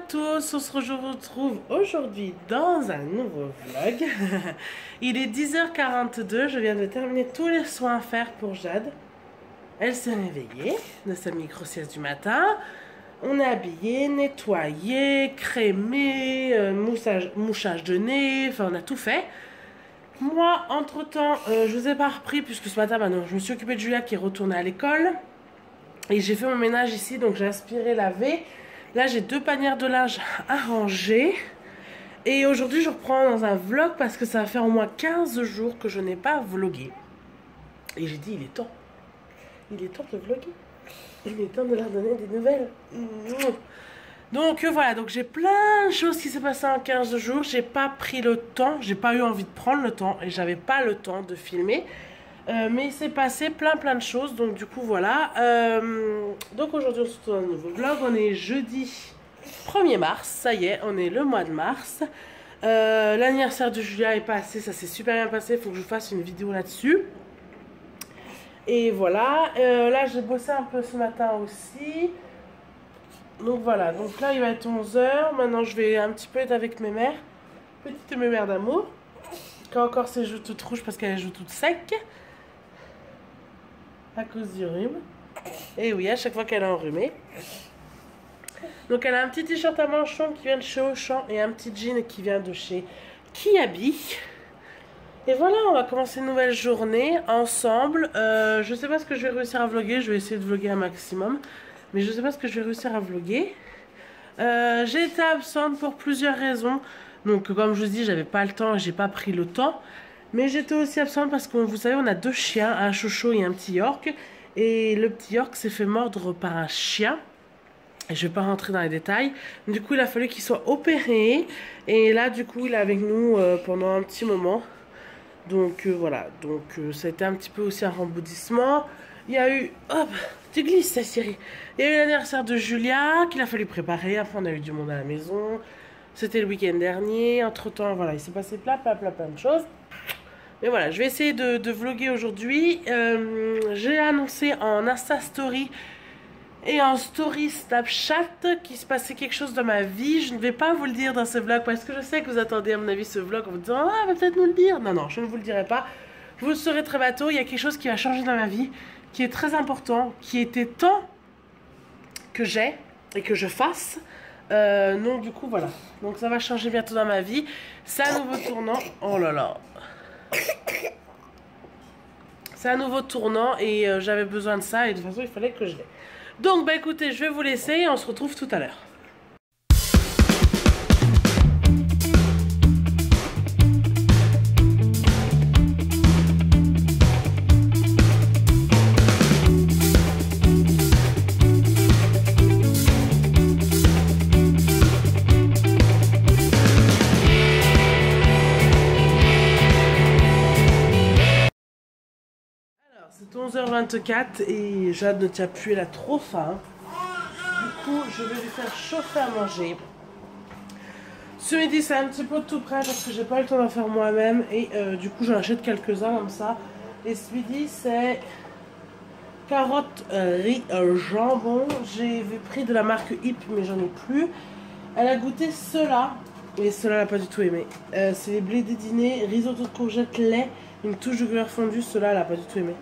tous, on se retrouve aujourd'hui dans un nouveau vlog. Il est 10h42, je viens de terminer tous les soins à faire pour Jade. Elle s'est réveillée de sa micro-sieste du matin. On est habillé, nettoyé, crémé, mouchage de nez, enfin on a tout fait. Moi, entre-temps, je vous ai pas repris puisque ce matin, je me suis occupée de Julia qui est retournée à l'école. Et j'ai fait mon ménage ici, donc j'ai aspiré, lavé. Là, j'ai 2 panières de linge à ranger. Et aujourd'hui, je reprends dans un vlog parce que ça va faire au moins 15 jours que je n'ai pas vlogué. Et j'ai dit, il est temps. Il est temps de vlogger. Il est temps de leur donner des nouvelles. Donc voilà, donc j'ai plein de choses qui s'est passées en 15 jours. J'ai pas pris le temps, j'ai pas eu envie de prendre le temps et j'avais pas le temps de filmer. Mais il s'est passé plein de choses, donc du coup voilà. Donc aujourd'hui on se retrouve dans un nouveau vlog, on est jeudi 1er mars, ça y est, on est le mois de mars. L'anniversaire de Julia est passé, ça s'est super bien passé, il faut que je fasse une vidéo là-dessus. Et voilà, là j'ai bossé un peu ce matin aussi. Donc voilà, donc là il va être 11 h, maintenant je vais un petit peu être avec mes mères. Petite mémère d'amour, qui a encore ses joues toutes rouges parce qu'elle a les joues toutes secs. À cause du rhume. Et oui, à chaque fois qu'elle est enrhumée. Donc elle a un petit t-shirt à manchon qui vient de chez Auchan et un petit jean qui vient de chez Kiabi. Et voilà, on va commencer une nouvelle journée ensemble. Je sais pas ce que je vais réussir à vlogger, je vais essayer de vlogger un maximum. Mais je sais pas ce que je vais réussir à vlogger. J'ai été absente pour plusieurs raisons. Donc comme je vous dis, j'avais pas le temps, j'ai pas pris le temps. Mais j'étais aussi absente parce que vous savez, on a 2 chiens, un chocho et un petit York. Et le petit York s'est fait mordre par un chien. Et je vais pas rentrer dans les détails. Du coup, il a fallu qu'il soit opéré. Et là, du coup, il est avec nous pendant un petit moment. Donc voilà, donc ça a été un petit peu aussi un remboudissement. Il y a eu, hop, tu glisses ça Cyril. Il y a eu l'anniversaire de Julia qu'il a fallu préparer. Après, on a eu du monde à la maison. C'était le week-end dernier. Entre temps, voilà, il s'est passé plein de choses. Mais voilà, je vais essayer de vlogger aujourd'hui. J'ai annoncé en Insta Story et en Story Snapchat qu'il se passait quelque chose dans ma vie. Je ne vais pas vous le dire dans ce vlog parce que je sais que vous attendez à mon avis ce vlog en vous disant « Ah, elle va peut-être nous le dire ». Non, je ne vous le dirai pas. Vous le saurez très bientôt. Il y a quelque chose qui va changer dans ma vie, qui est très important, qui était temps que j'ai et que je fasse. Donc du coup, voilà. Donc ça va changer bientôt dans ma vie. C'est un nouveau tournant. Oh là là. C'est un nouveau tournant et j'avais besoin de ça et de toute façon il fallait que je l'ai. Donc bah écoutez, je vais vous laisser et on se retrouve tout à l'heure. C'est 11h24 et Jade ne tient plus, elle a trop faim. Du coup, je vais lui faire chauffer à manger. Ce midi, c'est un petit peu tout prêt parce que j'ai pas eu le temps d'en faire moi-même. Et du coup, j'en achète quelques-uns comme ça. Et ce midi, c'est carottes, riz, jambon. J'ai pris de la marque Hip, mais j'en ai plus. Elle a goûté cela. Et cela, elle n'a pas du tout aimé. C'est les blés dédinés, risotto de courgettes, lait, une touche de gruyère fondue. Cela, elle n'a pas du tout aimé.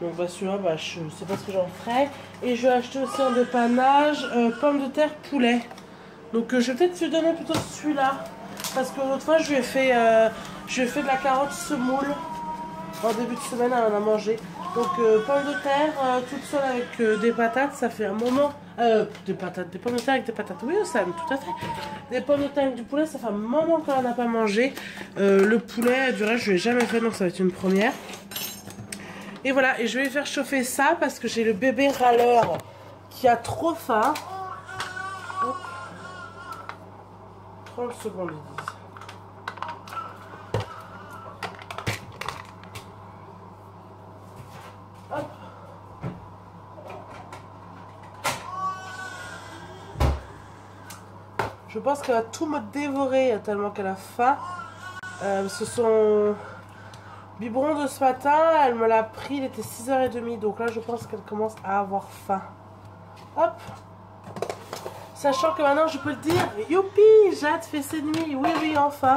Donc bah celui-là, je ne sais pas ce que j'en ferai. Et je vais acheter aussi en dépannage pommes de terre poulet. Donc je vais peut-être lui donner plutôt celui-là. Parce que l'autre fois je lui ai fait de la carotte semoule. En début de semaine elle en a mangé. Donc pommes de terre toutes seules avec des patates, ça fait un moment. Des pommes de terre avec des patates. Oui Sam, tout à fait. Des pommes de terre avec du poulet, ça fait un moment qu'on n'en a pas mangé. Le poulet, du reste je ne l'ai jamais fait, donc ça va être une première. Et voilà, et je vais faire chauffer ça parce que j'ai le bébé râleur qui a trop faim. Hop. 30 secondes, ils disent. Hop. Je pense qu'elle va tout me dévorer tellement qu'elle a faim. Ce sont... biberon de ce matin, elle me l'a pris, il était 6h30, donc là je pense qu'elle commence à avoir faim. Hop. Sachant que maintenant je peux le dire, youpi, Jade fait ses nuits. Oui, oui, enfin.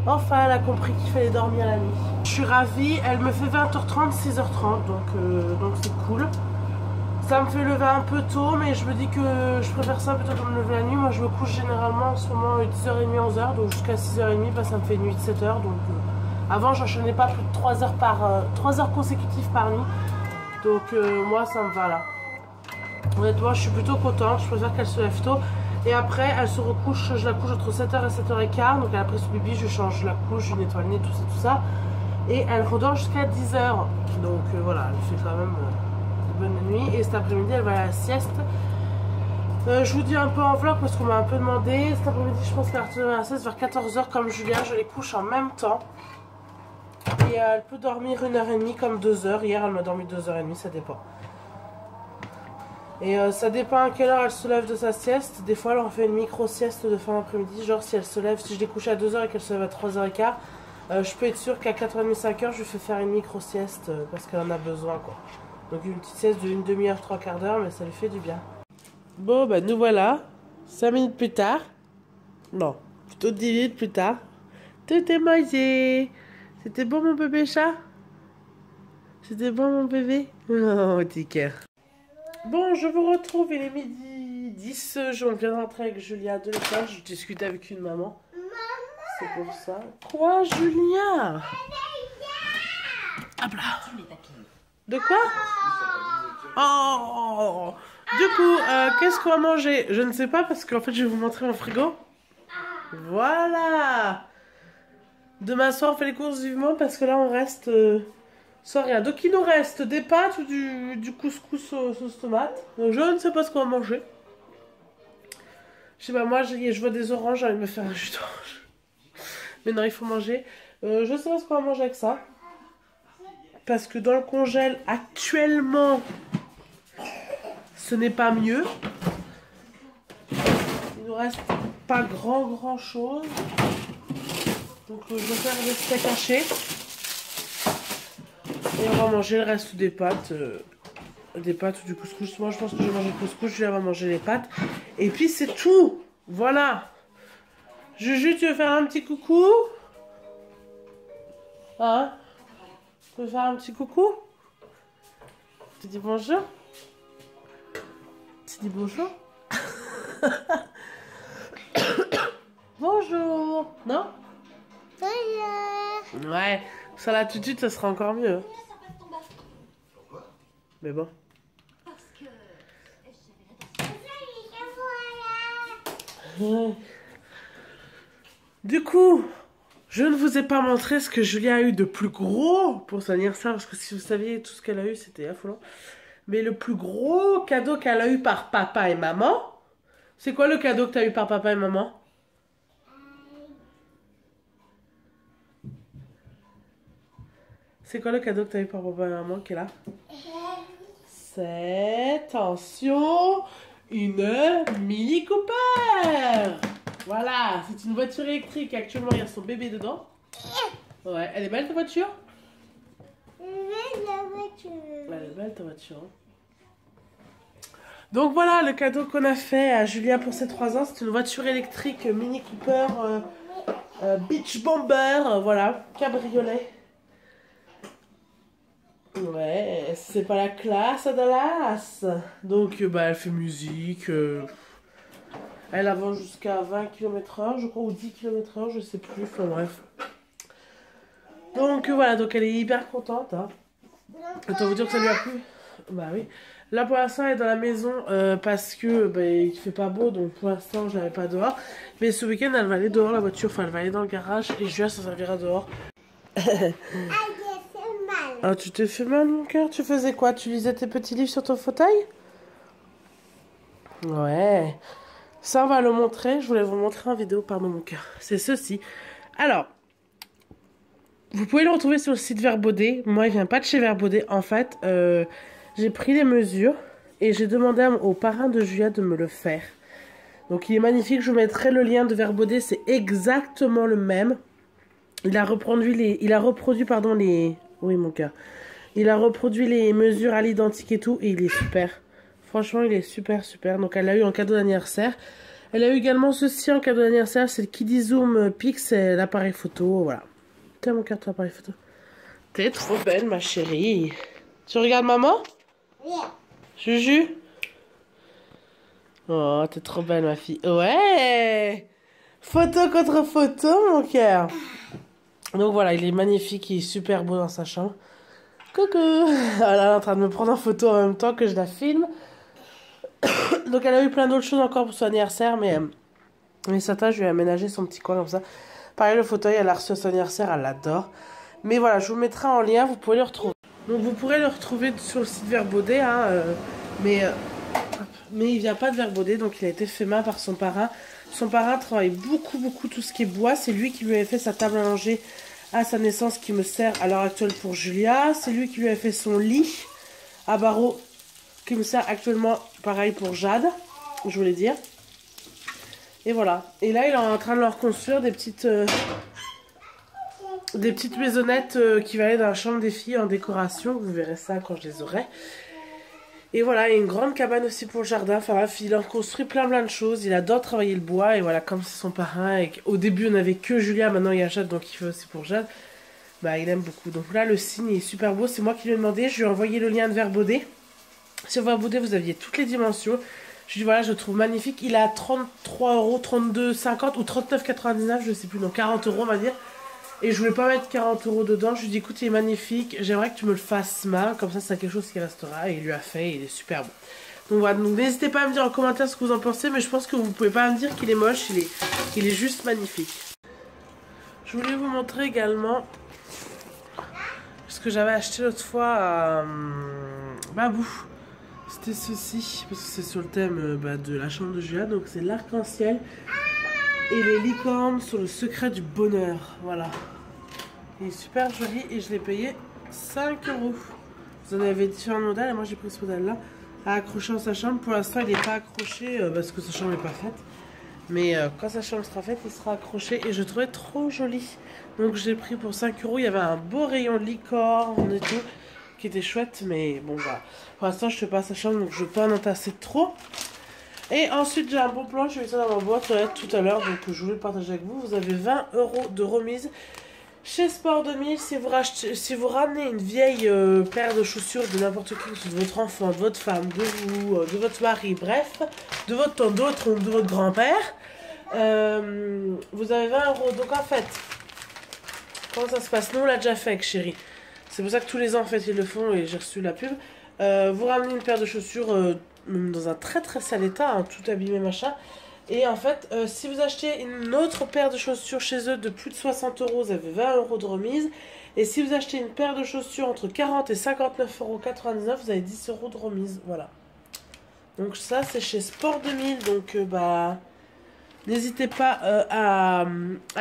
Enfin, elle a compris qu'il fallait dormir la nuit. Je suis ravie, elle me fait 20h30, 6h30, donc c'est cool. Ça me fait lever un peu tôt, mais je me dis que je préfère ça plutôt que de me lever la nuit. Moi, je me couche généralement en ce moment 10h30, 11h, donc jusqu'à 6h30, bah, ça me fait une nuit de 7h. Donc, avant, j'enchaînais pas plus de 3 heures, 3 heures consécutives par nuit. Donc, moi, ça me va là. Honnêtement, je suis plutôt contente. Je préfère qu'elle se lève tôt. Et après, elle se recouche, je la couche entre 7h et 7h15. Donc, elle a pris son bébé, je change la couche, je nettoie le nez, tout ça. Et elle redort jusqu'à 10h. Donc, voilà, elle fait quand même bonne nuit. Et cet après-midi, elle va à la sieste. Je vous dis un peu en vlog parce qu'on m'a un peu demandé. Cet après-midi, je pense qu'elle va retourner à la sieste vers 14h comme Julien. Je les couche en même temps. Et elle peut dormir 1h30 comme 2h. Hier, elle m'a dormi 2h30, ça dépend. Et ça dépend à quelle heure elle se lève de sa sieste. Des fois, elle en fait une micro-sieste de fin d'après-midi. Genre, si elle se lève, si je l'ai couchée à 2h et qu'elle se lève à 3h15, je peux être sûre qu'à 4h30, 5h, je lui fais faire une micro-sieste parce qu'elle en a besoin, quoi. Donc, une petite sieste d'une demi-heure, 3/4 d'heure, mais ça lui fait du bien. Bon, ben, nous voilà. 5 minutes plus tard. Non, plutôt 10 minutes plus tard. Tout est mangé. C'était bon, mon bébé chat? C'était bon, mon bébé? Oh, petit cœur. Bon, je vous retrouve, il est midi 10, je viens de rentrer avec Julia de l'école, je discute avec une maman. C'est pour ça. Quoi, Julia? Hop là. De quoi? Oh. Du coup, qu'est-ce qu'on va manger? Je ne sais pas parce qu'en fait, je vais vous montrer mon frigo. Voilà. Demain soir, on fait les courses vivement parce que là, on reste... sans rien. Donc il nous reste des pâtes ou du couscous sauce tomate. Donc je ne sais pas ce qu'on va manger. Je sais pas, moi je vois des oranges, j'ai envie de me faire un jus d'orange. Mais non, il faut manger. Je sais pas ce qu'on va manger avec ça. Parce que dans le congèle, actuellement, ce n'est pas mieux. Il nous reste pas grand chose. Donc je vais faire des steaks hachés. Et on va manger le reste des pâtes ou du couscous. Moi, je pense que je vais manger le couscous. Julien va manger les pâtes. Et puis, c'est tout. Voilà. Juju, tu veux faire un petit coucou? Hein? Tu veux faire un petit coucou? Tu dis bonjour? Tu dis bonjour? Bonjour. Non? Bonjour. Ouais. Ça, là, tout de suite, ça sera encore mieux. Mais bon. Du coup, je ne vous ai pas montré ce que Julia a eu de plus gros pour son anniversaire, parce que si vous saviez tout ce qu'elle a eu, c'était affolant. Mais le plus gros cadeau qu'elle a eu par papa et maman, c'est quoi le cadeau que tu as eu par papa et maman? C'est quoi le cadeau que tu as eu par papa et maman qui est là? C'est, attention, une Mini Cooper. Voilà, c'est une voiture électrique. Actuellement, il y a son bébé dedans. Ouais, elle est belle ta voiture? Elle est belle ta voiture. Donc voilà, le cadeau qu'on a fait à Julia pour ses 3 ans, c'est une voiture électrique Mini Cooper Beach Bomber, voilà, cabriolet. Ouais, c'est pas la classe à Dallas. Donc, bah, elle fait musique. Elle avance jusqu'à 20 km/h, je crois, ou 10 km/h, je sais plus. Enfin, bref. Donc, voilà, donc elle est hyper contente. Hein. Autant vous dire que ça lui a plu. Bah oui. Là, pour l'instant, elle est dans la maison parce que bah, il fait pas beau. Donc, pour l'instant, je l'avais pas dehors. Mais ce week-end, elle va aller dehors, la voiture. Enfin, elle va aller dans le garage et Julia s'en servira dehors. Ah, tu t'es fait mal, mon cœur? Tu faisais quoi? Tu lisais tes petits livres sur ton fauteuil? Ouais. Ça, on va le montrer. Je voulais vous montrer en vidéo, pardon, mon cœur. C'est ceci. Alors, vous pouvez le retrouver sur le site Verbaudet. Moi, il vient pas de chez Verbaudet. En fait, j'ai pris les mesures et j'ai demandé au parrain de Julia de me le faire. Donc, il est magnifique. Je vous mettrai le lien de Verbaudet. C'est exactement le même. Il a reproduit les... Oui, mon cœur. Il a reproduit les mesures à l'identique et tout. Et il est super. Franchement, il est super, super. Donc, elle l'a eu en cadeau d'anniversaire. Elle a eu également ceci en cadeau d'anniversaire. C'est le Kiddy Zoom Pix, c'est l'appareil photo. Voilà. Tiens, mon carte, l'appareil photo. T'es trop belle, ma chérie. Tu regardes maman? Oui. Juju? Oh, t'es trop belle, ma fille. Ouais! Photo contre photo, mon cœur. Donc voilà, il est magnifique, il est super beau dans sa chambre. Coucou! Elle est en train de me prendre en photo en même temps que je la filme. Donc elle a eu plein d'autres choses encore pour son anniversaire, mais Sata, je lui ai aménagé son petit coin comme ça. Pareil, le fauteuil, elle a reçu son anniversaire, elle l'adore. Mais voilà, je vous mettrai en lien, vous pouvez le retrouver. Donc vous pourrez le retrouver sur le site Verbaudet, hein, mais il vient pas de Verbaudet, donc il a été fait main par son parrain. Son parrain travaille beaucoup tout ce qui est bois. C'est lui qui lui avait fait sa table à langer à sa naissance qui me sert à l'heure actuelle pour Julia. C'est lui qui lui a fait son lit à barreaux qui me sert actuellement pareil pour Jade, je voulais dire. Et voilà. Et là, il est en train de leur construire des petites maisonnettes qui vont aller dans la chambre des filles en décoration. Vous verrez ça quand je les aurai. Et voilà, il y a une grande cabane aussi pour le jardin. Enfin bref, il en construit plein de choses. Il adore travailler le bois. Et voilà, comme c'est son parrain. Et au début, on n'avait que Julia. Maintenant, il y a Jade, donc il fait aussi pour Jade. Bah, il aime beaucoup. Donc là, le signe est super beau. C'est moi qui lui ai demandé. Je lui ai envoyé le lien de Verbaudet. Sur Verbaudet, vous aviez toutes les dimensions. Je lui ai dit, voilà, je le trouve magnifique. Il est à 33 €, 32,50 ou 39,99, je ne sais plus. Donc 40 €, on va dire. Et je voulais pas mettre 40 € dedans. Je lui ai dit, écoute, il est magnifique. J'aimerais que tu me le fasses main. Comme ça, c'est quelque chose qui restera. Et il lui a fait. Il est super beau. Donc voilà. Donc n'hésitez pas à me dire en commentaire ce que vous en pensez. Mais je pense que vous pouvez pas me dire qu'il est moche. Il est juste magnifique. Je voulais vous montrer également ce que j'avais acheté l'autre fois à Babou. C'était ceci. Parce que c'est sur le thème de la chambre de Julia. Donc c'est l'arc-en-ciel. Et les licornes sur le secret du bonheur. Voilà. Il est super joli et je l'ai payé 5 €. Vous en avez différents modèles et moi j'ai pris ce modèle-là à accrocher dans sa chambre. Pour l'instant, il n'est pas accroché parce que sa chambre n'est pas faite. Mais quand sa chambre sera faite, il sera accroché et je le trouvais trop joli. Donc je l'ai pris pour 5 €. Il y avait un beau rayon de licorne et tout qui était chouette. Mais bon, voilà. Pour l'instant, je ne fais pas sa chambre donc je ne veux pas en entasser trop. Et ensuite, j'ai un bon plan, je vais mettre ça dans ma boîte tout à l'heure, donc je voulais le partager avec vous. Vous avez 20 € de remise chez Sport 2000 si vous ramenez une vieille paire de chaussures de n'importe qui, de votre enfant, de votre femme, de vous, de votre mari, bref, de votre tante ou de votre grand-père. Vous avez 20 €. Donc en fait, comment ça se passe? Nous, on l'a déjà fait avec Chérie. C'est pour ça que tous les ans, en fait, ils le font et j'ai reçu la pub. Vous ramenez une paire de chaussures dans un très sale état, hein, tout abîmé machin. Et en fait, si vous achetez une autre paire de chaussures chez eux de plus de 60 €, vous avez 20 € de remise. Et si vous achetez une paire de chaussures entre 40 et 59,99 €, vous avez 10 € de remise. Voilà. Donc ça, c'est chez Sport 2000. Donc n'hésitez pas à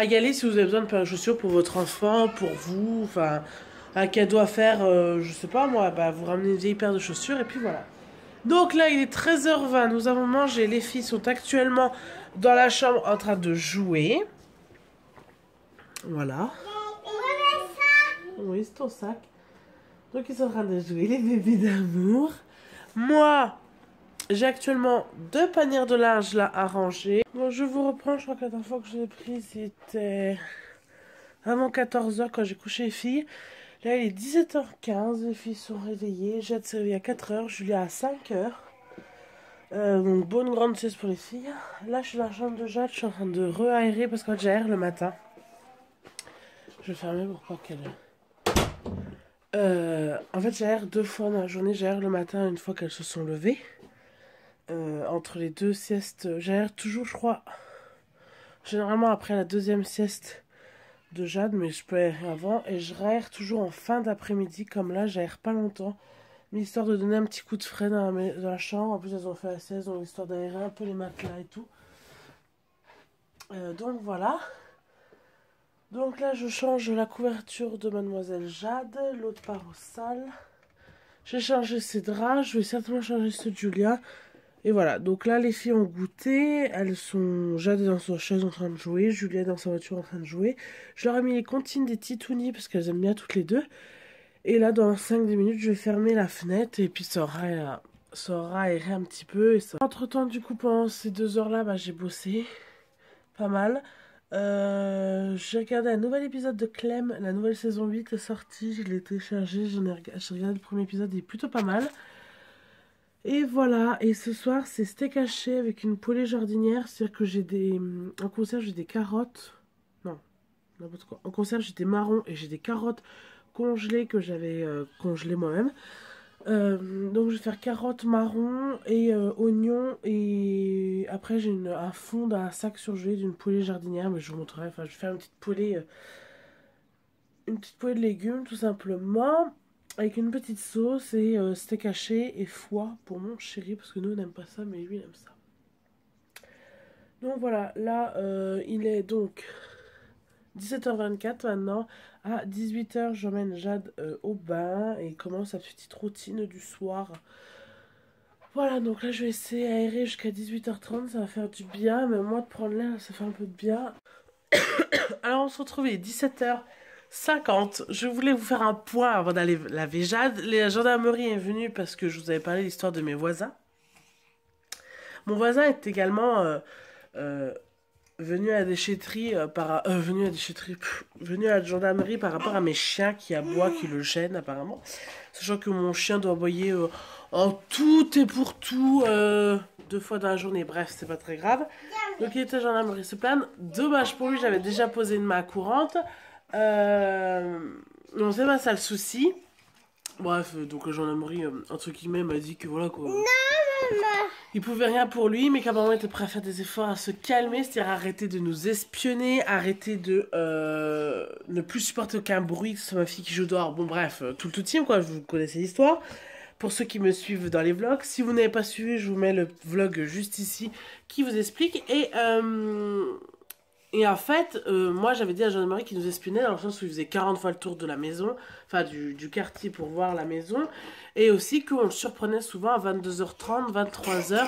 y aller si vous avez besoin de paire de chaussures pour votre enfant, pour vous. Enfin, un cadeau à faire, je sais pas moi, vous ramenez une vieille paire de chaussures et puis voilà. Donc là, il est 13h20, nous avons mangé, les filles sont actuellement dans la chambre en train de jouer. Voilà. Oui, c'est ton sac. Donc ils sont en train de jouer, les bébés d'amour. Moi, j'ai actuellement 2 paniers de linge là à ranger. Bon, je vous reprends, je crois que la dernière fois que je l'ai pris, c'était avant 14 h quand j'ai couché les filles. Là, il est 17h15, les filles sont réveillées. Jade s'est réveillée à 4 h, Julia à 5 h. Donc, bonne grande sieste pour les filles. Là, je suis dans la chambre de Jade, je suis en train de re-aérer parce que j'aère le matin. Je vais fermer pour pas qu'elle... en fait, j'aère 2 fois dans la journée. J'aère le matin une fois qu'elles se sont levées. Entre les 2 siestes, j'aère toujours, je crois, généralement après la 2e sieste de Jade, mais je peux aérer avant. Et je réaère toujours en fin d'après-midi, comme là, j'aère pas longtemps. Mais histoire de donner un petit coup de frais dans la chambre. En plus, elles ont fait la sieste, donc histoire d'aérer un peu les matelas et tout. Donc voilà. Donc là, je change la couverture de Mademoiselle Jade. L'autre part aux salles. J'ai changé ses draps. Je vais certainement changer ceux de Julia. Et voilà, donc là les filles ont goûté, elles sont... Jade est dans sa chaise en train de jouer, Julia est dans sa voiture en train de jouer. Je leur ai mis les comptines des titounis parce qu'elles aiment bien toutes les deux. Et là dans 5-10 minutes je vais fermer la fenêtre et puis ça aura ça aura aéré un petit peu. Et ça... Entre-temps, du coup, pendant ces 2 heures-là, bah, j'ai bossé pas mal. J'ai regardé un nouvel épisode de Clem, la nouvelle saison 8 est sortie, je l'ai téléchargé, j'ai regardé le premier épisode, il est plutôt pas mal. Et voilà, et ce soir c'est steak haché avec une poêlée jardinière, c'est-à-dire que j'ai des... En conserve j'ai des carottes, non, n'importe quoi. En conserve j'ai des marrons et j'ai des carottes congelées que j'avais congelées moi-même. Donc je vais faire carottes, marrons et oignons, et après j'ai un fond d'un sac surgelé d'une poêlée jardinière, mais je vous montrerai, enfin je vais faire une petite poêlée de légumes tout simplement, avec une petite sauce et steak haché et foie pour mon chéri, parce que nous on n'aime pas ça mais lui il aime ça. Donc voilà, là il est donc 17h24 maintenant. À 18h, j'emmène Jade au bain et commence sa petite routine du soir. Voilà, donc là je vais essayer d'aérer jusqu'à 18h30, ça va faire du bien, mais moi de prendre l'air, ça fait un peu de bien. Alors on se retrouve, il est 17h50. Je voulais vous faire un point avant d'aller laver Jade. La gendarmerie est venue parce que je vous avais parlé de l'histoire de mes voisins. Mon voisin est également venu à la déchetterie venu à la gendarmerie par rapport à mes chiens qui aboient, qui le gênent apparemment. Sachant que mon chien doit aboyer en tout et pour tout 2 fois dans la journée. Bref, c'est pas très grave. Donc il était à la gendarmerie se plaindre. Dommage pour lui, j'avais déjà posé une main courante. Non, c'est pas ça le souci. Bref, donc la gendarmerie, entre guillemets, m'a dit que voilà quoi. Il pouvait rien pour lui, mais qu'à maman était prêt à faire des efforts, à se calmer, c'est-à-dire arrêter de nous espionner, arrêter de ne plus supporter aucun bruit, que ce soit ma fille qui joue dehors. Bon bref, tout le team quoi, vous connaissez l'histoire. Pour ceux qui me suivent dans les vlogs, si vous n'avez pas suivi, je vous mets le vlog juste ici qui vous explique. Et en fait, moi j'avais dit à Jean-Marie qu'il nous espionnait dans le sens où il faisait 40 fois le tour de la maison, enfin du quartier pour voir la maison, et aussi qu'on le surprenait souvent à 22h30, 23h,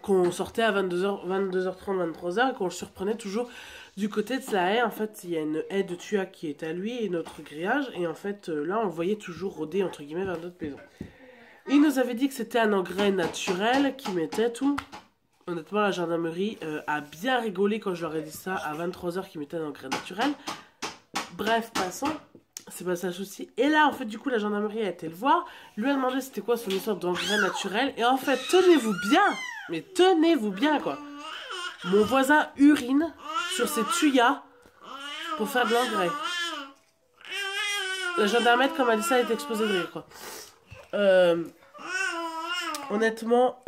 qu'on sortait à 22h30, 23h, et qu'on le surprenait toujours du côté de sa haie. En fait, il y a une haie de tuya qui est à lui et notre grillage, et en fait, là on le voyait toujours rôder entre guillemets vers notre maison. Il nous avait dit que c'était un engrais naturel qui mettait tout. Honnêtement, la gendarmerie a bien rigolé quand je leur ai dit ça à 23h qui mettait un engrais naturel. Bref, passons. C'est pas ça le souci. Et là, en fait, du coup, la gendarmerie a été le voir. Lui a demandé c'était quoi son histoire d'engrais naturel. Et en fait, tenez-vous bien. Mais tenez-vous bien, quoi. Mon voisin urine sur ses tuyas pour faire de l'engrais. La gendarmerie, comme elle dit ça, elle est exposée de rire, quoi. Honnêtement,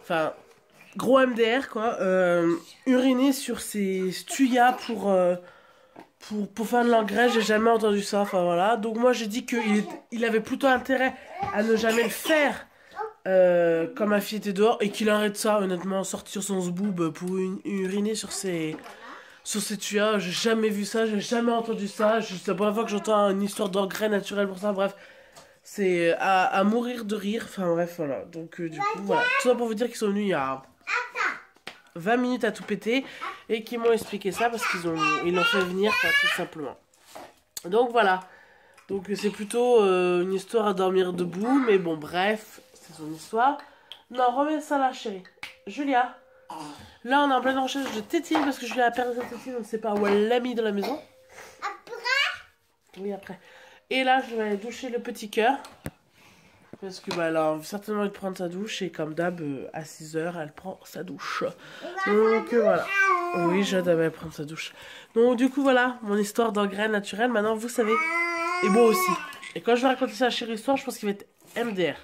enfin, gros MDR quoi, uriner sur ses tuyas pour faire de l'engrais, j'ai jamais entendu ça, enfin voilà. Donc moi j'ai dit qu'il avait plutôt intérêt à ne jamais le faire quand ma fille était dehors, et qu'il arrête ça, honnêtement, sortir son zboob pour uriner sur ses tuyas. J'ai jamais vu ça, j'ai jamais entendu ça, c'est la première fois que j'entends une histoire d'engrais naturel pour ça, bref. C'est à mourir de rire, enfin bref, voilà. Donc du coup, voilà. Tout ça pour vous dire qu'ils sont venus il y a 20 minutes à tout péter, et qu'ils m'ont expliqué ça parce qu'ils l'ont fait venir, quoi, tout simplement. Donc voilà. Donc c'est plutôt une histoire à dormir debout, mais bon, bref, c'est son histoire. Non, remets ça là, chérie. Julia. Là, on est en pleine recherche de tétine parce que Julia a perdu sa tétine, on ne sait pas où elle l'a mis dans la maison. Après? Oui, après. Et là, je vais aller doucher le petit cœur. Parce que bah, elle a certainement envie de prendre sa douche. Et comme d'hab, à 6h, elle prend sa douche. Donc voilà. Oui, j'adore prendre sa douche. Donc du coup, voilà, mon histoire d'engrais naturel. Maintenant, vous savez. Et moi aussi. Et quand je vais raconter ça à Chérie Histoire, je pense qu'il va être MDR.